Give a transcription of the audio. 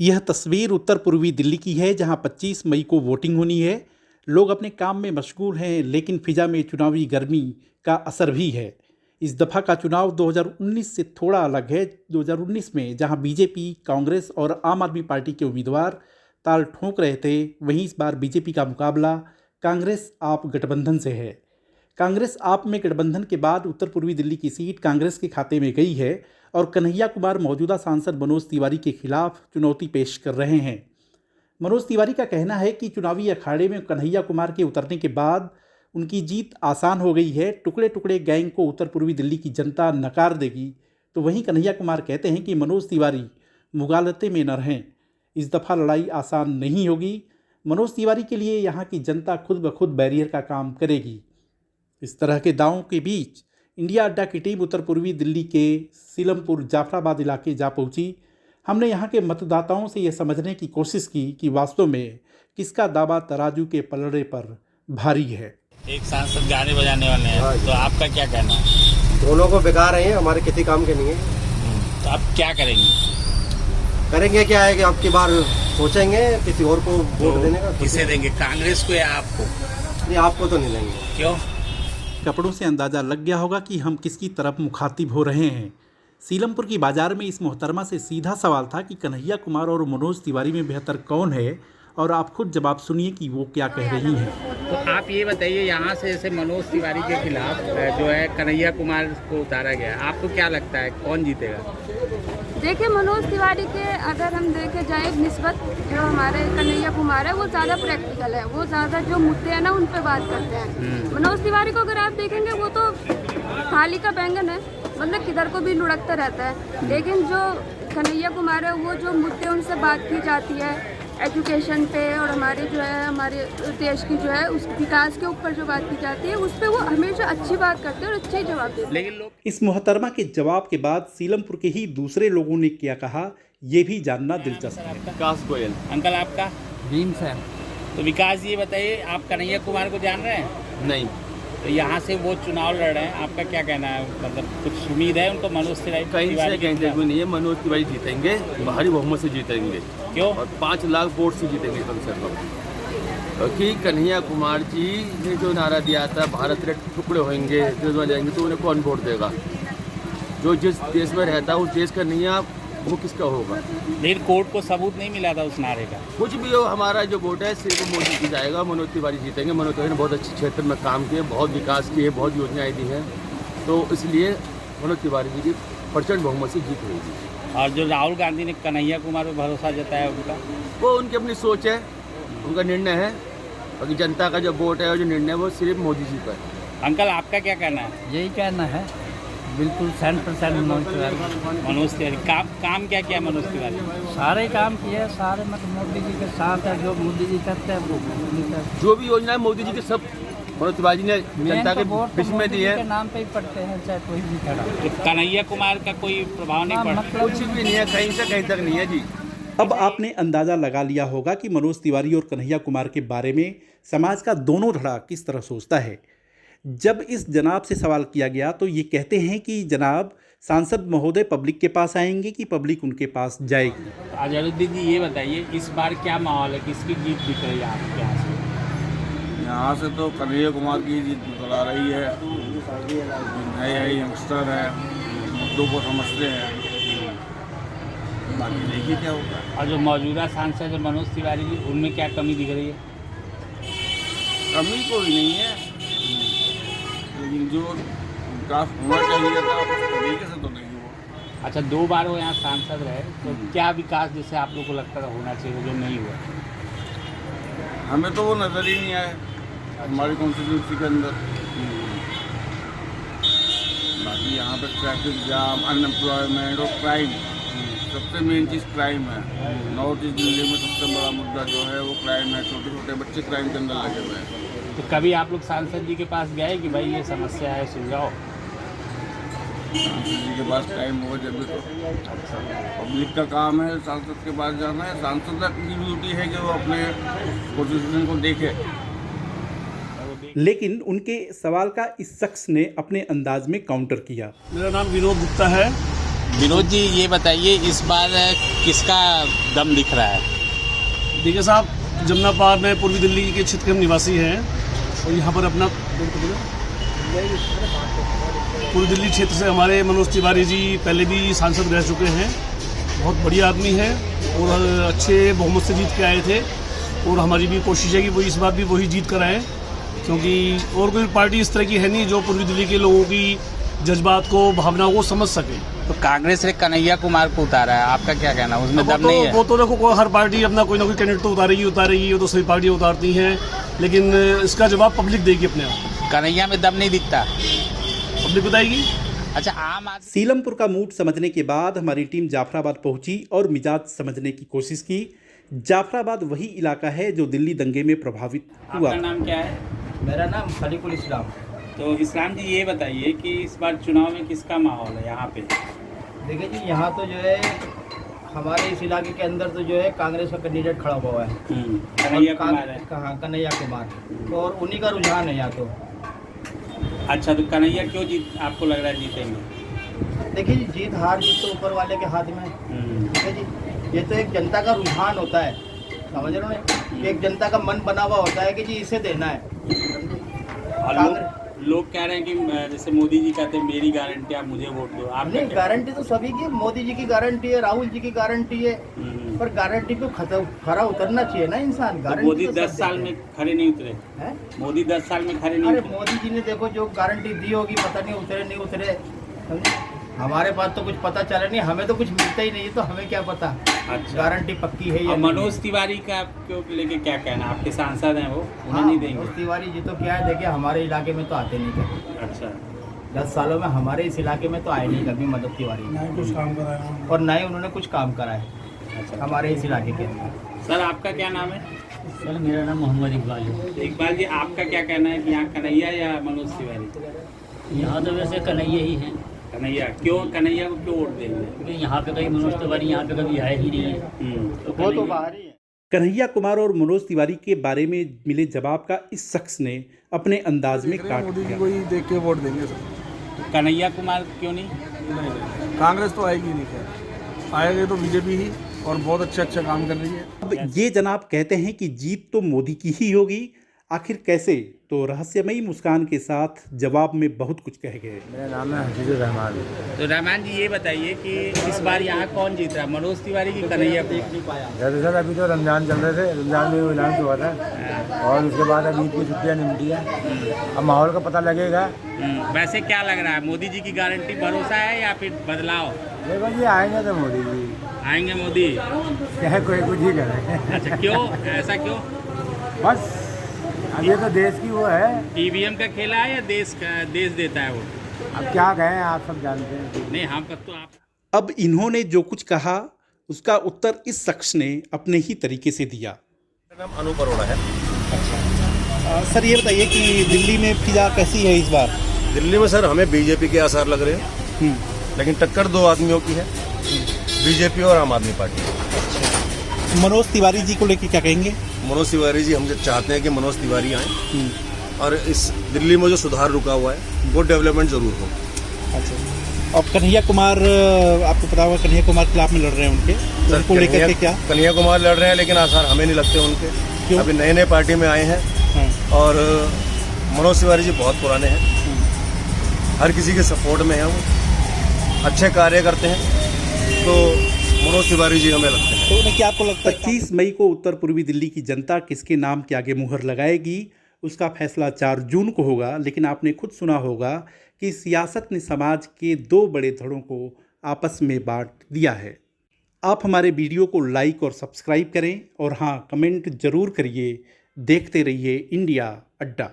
यह तस्वीर उत्तर पूर्वी दिल्ली की है, जहां 25 मई को वोटिंग होनी है। लोग अपने काम में मशगूल हैं, लेकिन फिजा में चुनावी गर्मी का असर भी है। इस दफ़ा का चुनाव 2019 से थोड़ा अलग है। 2019 में जहां बीजेपी, कांग्रेस और आम आदमी पार्टी के उम्मीदवार ताल ठोंक रहे थे, वहीं इस बार बीजेपी का मुकाबला कांग्रेस आप गठबंधन से है। कांग्रेस आप में गठबंधन के बाद उत्तर पूर्वी दिल्ली की सीट कांग्रेस के खाते में गई है और कन्हैया कुमार मौजूदा सांसद मनोज तिवारी के खिलाफ चुनौती पेश कर रहे हैं। मनोज तिवारी का कहना है कि चुनावी अखाड़े में कन्हैया कुमार के उतरने के बाद उनकी जीत आसान हो गई है। टुकड़े टुकड़े गैंग को उत्तर पूर्वी दिल्ली की जनता नकार देगी। तो वहीं कन्हैया कुमार कहते हैं कि मनोज तिवारी मुगालते में न रहें। इस दफ़ा लड़ाई आसान नहीं होगी। मनोज तिवारी के लिए यहाँ की जनता खुद ब खुद बैरियर का काम करेगी। इस तरह के दावों के बीच इंडिया अड्डा की टीम उत्तर पूर्वी दिल्ली के सीलमपुर जाफराबाद इलाके जा पहुंची। हमने यहां के मतदाताओं से यह समझने की कोशिश की कि वास्तव में किसका दावा तराजू के पलड़े पर भारी है। एक सांसद गाने बजाने वाले हैं, तो आपका क्या कहना है? दोनों को बेकार है, हमारे किसी काम के नहीं है। तो आप क्या करेंगे? करेंगे क्या है कि आपकी बार सोचेंगे किसी और को वोट देने का। किसे देंगे, कांग्रेस को या आपको? नहीं, आपको तो नहीं देंगे। क्यों? कपड़ों से अंदाज़ा लग गया होगा कि हम किसकी तरफ मुखातिब हो रहे हैं। सीलमपुर की बाजार में इस मोहतरमा से सीधा सवाल था कि कन्हैया कुमार और मनोज तिवारी में बेहतर कौन है, और आप खुद जवाब सुनिए कि वो क्या कह रही हैं। तो आप ये बताइए, यहाँ से जैसे मनोज तिवारी के खिलाफ जो है कन्हैया कुमार को उतारा गया, आपको क्या लगता है कौन जीतेगा? देखिए, मनोज तिवारी के अगर हम देखे जाए निस्बत जो हमारे कन्हैया कुमार है, वो ज़्यादा प्रैक्टिकल है, वो ज़्यादा जो मुद्दे हैं ना उन पे बात करते हैं। मनोज तिवारी को अगर आप देखेंगे, वो तो थाली का बैंगन है, मतलब किधर को भी लुढ़कता रहता है। लेकिन जो कन्हैया कुमार है, वो जो मुद्दे उनसे बात की जाती है एजुकेशन पे और हमारे जो है हमारे देश की जो है उस विकास के ऊपर जो बात की जाती है, उस पर वो हमेशा अच्छी बात करते हैं और अच्छे ही जवाब देते हैं। लेकिन लोग इस मोहतरमा के जवाब के बाद सीलमपुर के ही दूसरे लोगों ने क्या कहा, ये भी जानना दिलचस्प है। विकास गोयल। अंकल आपका? भीम सैन। तो विकास ये बताइए, आप कन्हैया कुमार को जान रहे हैं? नहीं। तो यहाँ से वो चुनाव लड़ रहे हैं, आपका क्या कहना है? मतलब कुछ उम्मीद है उनको मनोज तिवारी कहीं से के कहीं खिलाफ? भी नहीं है। मनोज तिवारी जीतेंगे, भारी बहुमत से जीतेंगे। क्यों? और 5 लाख वोट से जीतेंगे कम से कम। क्योंकि कन्हैया कुमार जी ने जो नारा दिया था, भारत के टुकड़े होंगे, देश में जाएंगे, तो उन्हें कौन वोट देगा? जो जिस देश में रहता है उस देश का नहीं है, वो किसका होगा? लेकिन कोर्ट को सबूत नहीं मिला था उस नारे का। कुछ भी हो, हमारा जो वोट है सिर्फ मोदी जी जाएगा। मनोज तिवारी जीतेंगे। मनोज तिवारी ने बहुत अच्छे क्षेत्र में काम किए, बहुत विकास किए, बहुत योजनाएं दी हैं, तो इसलिए मनोज तिवारी जी की प्रचंड बहुमत से जीत होगी। और जो राहुल गांधी ने कन्हैया कुमार पर भरोसा जताया, उनका वो उनकी अपनी सोच है, उनका निर्णय है। बाकी जनता का जो वोट है और जो निर्णय है वो सिर्फ मोदी जी पर। अंकल आपका क्या कहना है? यही कहना है, बिल्कुल 100% मनोज तिवारी। मनोज तिवारी काम क्या किया मनोज तिवारी? सारे काम किए, सारे मतलब मोदी जी के साथ है, जो मोदी जी करते हैं वो मोदी करते जो भी योजना है मोदी जी के सब मनोज तिवारी ने हैं। जनता के वोट बीच में दी है। के नाम पे ही पड़ते हैं, चाहे कोई भी खड़ा। तो कन्हैया कुमार का कोई प्रभाव नहीं पड़ा? मतलब कुछ भी नहीं है, कहीं से कहीं तक नहीं है जी। अब आपने अंदाज़ा लगा लिया होगा कि मनोज तिवारी और कन्हैया कुमार के बारे में समाज का दोनों धड़ा किस तरह सोचता है। जब इस जनाब से सवाल किया गया तो ये कहते हैं कि जनाब सांसद महोदय पब्लिक के पास आएंगे कि पब्लिक उनके पास जाएगी। अजहरुद्दीन जी ये बताइए, इस बार क्या माहौल है, किसकी जीत दिख रही है आपके यहाँ से? यहाँ से तो कन्हैया कुमार की जीत निकल आ रही है। नए यंगस्टर है, मुद्दों को समझते हैं, बाकी देखिए क्या होगा। और जो मौजूदा सांसद मनोज तिवारी जी, उनमें क्या कमी दिख रही है? कमी कोई नहीं है, लेकिन जो विकास होना चाहिए था उस तरीके से तो नहीं हुआ। अच्छा, 2 बार वो यहाँ सांसद रहे, तो क्या विकास जैसे आप लोग को लगता था होना चाहिए जो नहीं हुआ? हमें तो वो नज़र ही नहीं आए हमारी कॉन्स्टिट्यूंसी के अंदर। बाकी यहाँ पे ट्रैफिक जाम, अनएम्प्लॉयमेंट और क्राइम, सबसे मेन चीज़ क्राइम है। नॉर्थ ईस्ट दिल्ली में सबसे बड़ा मुद्दा जो है वो क्राइम है। छोटे छोटे बच्चे क्राइम के अंदर लगे हुए हैं। तो कभी आप लोग सांसद जी के पास गए कि भाई ये समस्या है, सुलझाओ? सांसद जी के पास टाइम होगा जब भी तो। पब्लिक का काम है सांसद के पास जाना है। सांसद की ड्यूटी है कि वो अपने कॉन्स्टिट्यूशन को देखे। लेकिन उनके सवाल का इस शख्स ने अपने अंदाज में काउंटर किया। मेरा नाम विनोद गुप्ता है। विनोद जी ये बताइए इस बार किसका दम दिख रहा है? देखिए साहब, जमुना पार में पूर्वी दिल्ली के क्षेत्र के हम निवासी हैं और यहाँ पर अपना पूर्वी दिल्ली क्षेत्र से हमारे मनोज तिवारी जी पहले भी सांसद रह चुके हैं। बहुत बढ़िया आदमी है और अच्छे बहुमत से जीत के आए थे और हमारी भी कोशिश है कि वो इस बार भी वही जीत कर आए, क्योंकि और कोई पार्टी इस तरह की है नहीं जो पूर्वी दिल्ली के लोगों की जज्बात को, भावनाओं को समझ सके। तो कांग्रेस ने कन्हैया कुमार को उतारा है, आपका क्या कहना है? उसमें दम नहीं है? वो तो देखो हर पार्टी अपना कोई ना कोई कैंडिडेट तो उतारेगी वो तो सभी पार्टियाँ उतारती हैं, लेकिन इसका जवाब पब्लिक देगी अपने आप। कन्हैया में दम नहीं दिखता, पब्लिक बताएगी। अच्छा, आम आदमी सीलमपुर का मूड समझने के बाद हमारी टीम जाफराबाद पहुंची और मिजाज समझने की कोशिश की। जाफराबाद वही इलाका है जो दिल्ली दंगे में प्रभावित हुआ। आपका नाम क्या है? मेरा नाम खलीकुल इस्लाम। तो इस्लाम जी ये बताइए कि इस बार चुनाव में किसका माहौल है यहाँ पे? देखिए जी, यहाँ तो जो है हमारे इस इलाके के अंदर तो जो है कांग्रेस का कैंडिडेट खड़ा हुआ है, कन्हैया कुमार है। कहाँ? कन्हैया कुमार, तो और उन्हीं का रुझान है यहाँ तो। अच्छा, तो कन्हैया क्यों जीत, आपको लग रहा है जीतेंगे? देखिए जी, जीत हार जीत तो ऊपर वाले के हाथ में है। ठीक है जी, ये तो एक जनता का रुझान होता है, समझ रहे हो ना? एक जनता का मन बना हुआ होता है कि जी इसे देना है। लोग कह रहे हैं कि जैसे मोदी जी कहते हैं मेरी गारंटी, आप मुझे वोट दो। आप नहीं, गारंटी तो सभी की, मोदी जी की गारंटी है, राहुल जी की गारंटी है, पर गारंटी पे खरा उतरना चाहिए ना इंसान। तो गारंटी मोदी तो 10 साल में खड़े नहीं उतरे हैं? मोदी 10 साल में खड़े नहीं अरे उतरे। मोदी जी ने देखो जो गारंटी दी होगी, पता नहीं उतरे नहीं उतरे, समझे? हमारे पास तो कुछ पता चला नहीं, हमें तो कुछ मिलता ही नहीं है, तो हमें क्या पता अच्छा, गारंटी पक्की है या और नहीं। मनोज तिवारी का क्यों लेके क्या कहना? आपके सांसद हैं वो, उन्हें हाँ, नहीं देंगे? मनोज तिवारी जी तो क्या है, देखिए हमारे इलाके में तो आते नहीं कभी। अच्छा, 10 सालों में हमारे इस इलाके में तो आए नहीं कभी मनोज तिवारी, कुछ काम कराया और ना ही उन्होंने कुछ काम करा है अच्छा। हमारे इस इलाके के अंदर। सर आपका क्या नाम है? सर मेरा नाम मोहम्मद इकबाल है। इकबाल जी, आपका क्या कहना है कि यहाँ कन्हैया या मनोज तिवारी? यहाँ तो वैसे कन्हैया ही है, कन्हैया। क्यों कन्हैया को क्यों वोट देंगे? क्योंकि यहाँ पे कहीं मनोज तिवारी यहाँ पे कभी आए ही नहीं है, तो वो तो बाहर ही है। कन्हैया कुमार और मनोज तिवारी के बारे में मिले जवाब का इस शख्स ने अपने अंदाज में काट मोदी जी दिया। को ही देख के वोट देंगे सर। तो कन्हैया कुमार क्यों नहीं? नहीं, कांग्रेस तो आएगी नहीं, खैर आएगी तो बीजेपी ही, और बहुत अच्छा काम कर रही है। अब ये जनाब कहते हैं कि जीत तो मोदी की ही होगी, आखिर कैसे? तो रहस्यमयी मुस्कान के साथ जवाब में बहुत कुछ कह गए। मेरा नाम है हफीजुर रहमान। तो रहमान जी ये बताइए कि इस बार यहाँ कौन जीत रहा, मनोज तिवारी की कन्हैया कुमार? दरअसल अभी तो रमज़ान चल रहे थे, रमज़ान में ऐलान हुआ था और उसके बाद अभी ईद की छुट्टियाँ निमटी है, अब माहौल का पता लगेगा। वैसे क्या लग रहा है, मोदी जी की गारंटी भरोसा है या फिर बदलाव? देखो जी, आएंगे तो मोदी जी आएंगे मोदी, चाहे कोई कुछ ही करे। अच्छा, क्यों ऐसा क्यों? बस अब ये तो देश की वो है, ईवीएम का खेला है या देश देता है वो? अब क्या कहें, आप सब जानते हैं। नहीं, हम तो आप अब इन्होंने जो कुछ कहा उसका उत्तर इस शख्स ने अपने ही तरीके से दिया। मेरा नाम अनूप अरोड़ा है। सर ये बताइए कि दिल्ली में फिजा कैसी है इस बार? दिल्ली में सर हमें बीजेपी के आसार लग रहे हैं, लेकिन टक्कर दो आदमियों की है, बीजेपी और आम आदमी पार्टी। मनोज तिवारी जी को लेकर क्या कहेंगे? मनोज तिवारी जी, हम जो चाहते हैं कि मनोज तिवारी आए और इस दिल्ली में जो सुधार रुका हुआ है वो डेवलपमेंट जरूर हो। अच्छा, और कन्हैया कुमार, आपको पता होगा कन्हैया कुमार खिलाफ में लड़ रहे हैं उनके, तो उनको लेकर के क्या? कन्हैया कुमार लड़ रहे हैं, लेकिन आसार हमें नहीं लगते उनके। क्यों? अभी नए नए पार्टी में आए हैं और मनोज तिवारी जी बहुत पुराने हैं, हर किसी के सपोर्ट में हैं, वो अच्छे कार्य करते हैं, तो मनोज तिवारी जी हमें लगते हैं। तो उन्हें क्या आपको लगता है 25 मई को उत्तर पूर्वी दिल्ली की जनता किसके नाम के आगे मुहर लगाएगी, उसका फैसला 4 जून को होगा। लेकिन आपने खुद सुना होगा कि सियासत ने समाज के 2 बड़े धड़ों को आपस में बांट दिया है। आप हमारे वीडियो को लाइक और सब्सक्राइब करें और हाँ, कमेंट ज़रूर करिए। देखते रहिए इंडिया अड्डा।